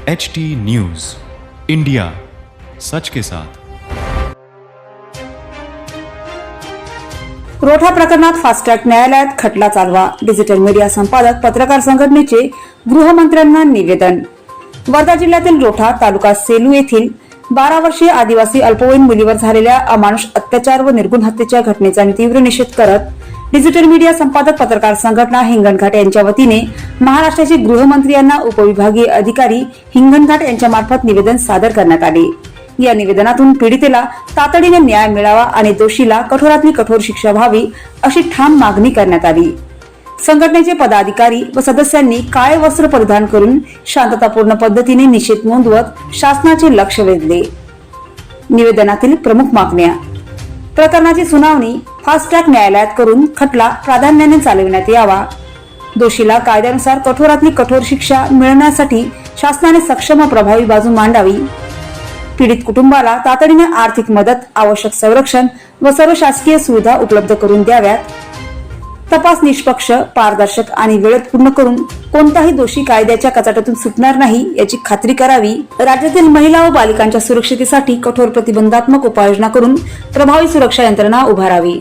HT news India, सच के साथ। रोठा प्रकरणात fast track न्यायालयात खटला चालवा। डिजिटल मीडिया संपादक पत्रकार संघटनेचे गृहमंत्र्यांना निवेदन। वर्धा जिल्ह्यातील रोठा तालुका सेलू येथील 12 वर्षीय आदिवासी अल्पवयीन मुलीवर झालेल्या अमानुष अत्याचार व निर्गुण हत्येच्या घटनेचा तीव्र निषेध करत डिजिटल मीडिया संपादक पत्रकार संघटना हिंगणघाट यांच्या वतीने महाराष्ट्राचे गृहमंत्री यांना उपविभागीय अधिकारी हिंगणघाट यांच्या मार्फत निवेदन सादर करण्यात आले। या निवेदनातून पीडितेला तातडीने न्याय मिळावा आणि दोषीला कठोरातली कठोर शिक्षा व्हावी अशी ठाम मागणी करण्यात आली। संघटनेचे पदाधिकारी व सदस्यांनी काळे वस्त्र परिधान करून शांततापूर्ण पद्धतीने निषेध नोंदवत शासनाचे लक्ष वेधले। निवेदनातील प्रमुख मागण्या: प्रकरणाची सुनावणी फास्ट ट्रॅक न्यायालयात करून खटला प्राधान्याने चालविण्यात यावा। दोषीला कायद्यानुसार कठोरातली कठोर शिक्षा मिळण्यासाठी शासनाने सक्षम व प्रभावी बाजू मांडावी। पीडित कुटुंबाला तातडीने आर्थिक मदत, आवश्यक संरक्षण व सर्व शासकीय सुविधा उपलब्ध करून द्याव्यात। तपास निष्पक्ष, पारदर्शक आणि वेळेत पूर्ण करून कोणताही दोषी कायद्याच्या कचाट्यातून सुटणार नाही याची खात्री करावी। राज्यातील महिला व बालिकांच्या सुरक्षितेसाठी कठोर प्रतिबंधात्मक उपाययोजना करून प्रभावी सुरक्षा यंत्रणा उभारावी।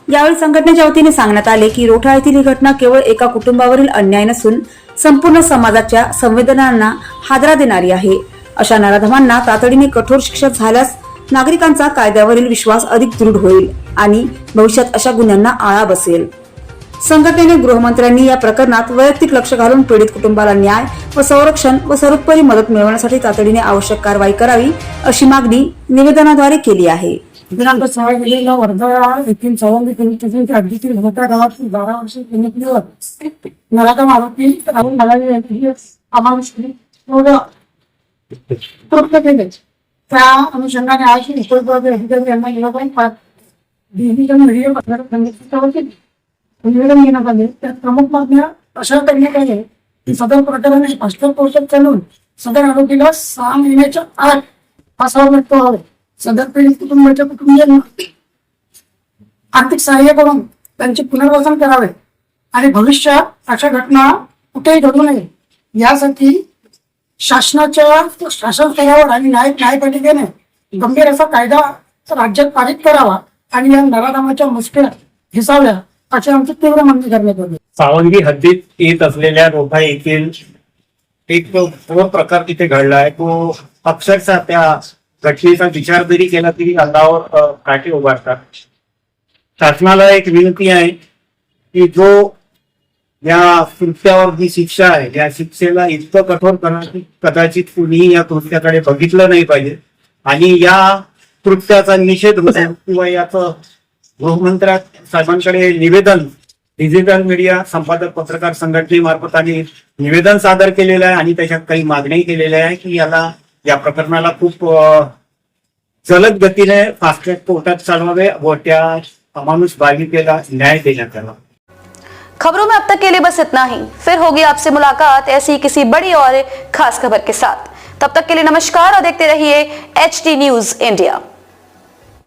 यावेळी संघटनेच्या वतीने सांगण्यात आले की रोठा येथील ही घटना केवळ एका कुटुंबावरील अन्याय नसून संपूर्ण समाजाच्या संवेदनांना हादरा देणारी आहे। अशा नराधमांना तातडीने कठोर शिक्षा झाल्यास नागरिकांचा कायद्यावरील विश्वास अधिक दृढ होईल आणि भविष्यात अशा गुन्ह्यांना आळा बसेल। संघटनेने गृहमंत्र्यांनी या प्रकरणात वैयक्तिक लक्ष घालून पीडित कुटुंबाला न्याय व संरक्षण व सर्वोपरी मदत मिळवण्यासाठी तातडीने आवश्यक कारवाई करावी अशी मागणी निवेदनाद्वारे केली आहे। दिनांक 6 जुलैला वर्धा येथील चौंगी पोलीस हद्दीतील मोठ्या गावात 12 वर्षीय मुलीवर नराधम आरोपी राहुल नलावडे यांची अमानुष कृत्य केले। त्या अनुषंगाने आज उपविभागीय अधिकारी यांना डिजिटल मीडिया पत्रकार संघटनेच्या वतीने निवेदन घेण्यात आले। त्यात प्रमुख मागण्या अशा करण्यात आल्या की सदर प्रकरणाने फास्ट ट्रॅक कोर्टात चालवून सदर आरोपीला 6 महिन्याच्या आत फासावर लटकवावे। सदर पीडित कुटुंबाच्या कुटुंबियांना आर्थिक सहाय्य करून त्यांचे पुनर्वसन करावे आणि भविष्यात अशा घटना कुठेही घडू नये यासाठी शासन स्तरावर आणि न्यायपालिकेने गंभीर असा कायदा राज्यात पारित करावा आणि या नराधमाच्या मुश्किल घिसाव्या अशी आमची तीव्र मागणी करण्यात आली। सावंगी हद्दीत येत असलेल्या रोठा येथील एक प्रकार तिथे घडला आहे। तो अक्षरशः त्या घटनेचा विचार जरी केला तरी अंगावर काटे उभारतात। शासनाला एक विनंती आहे की जो या कृत्यावर जी शिक्षा आहे या शिक्षेला इतकं कठोर करण्याची कदाचित कुणीही या कृत्याकडे बघितलं नाही पाहिजे आणि या कृत्याचा निषेध होतो किंवा याचं गृहमंत्री साहेबांकडे निवेदन डिजिटल मीडिया संपादक पत्रकार संघटनेमार्फत आणि निवेदन सादर केलेलं आहे आणि त्याच्यात काही मागणी केलेल्या आहे की या प्रकरणाला खूप जलद गतीने फास्ट ट्रॅक कोर्टात चालवावे व त्या अमानुष बालिकेला न्याय देण्यात यावा। खबरों में अब तक के लिए बस इतना ही। फिर होगी आपसे मुलाकात ऐसी किसी बड़ी और खास खबर के साथ। तब तक के लिए नमस्कार और देखते रहिए HT न्यूज इंडिया।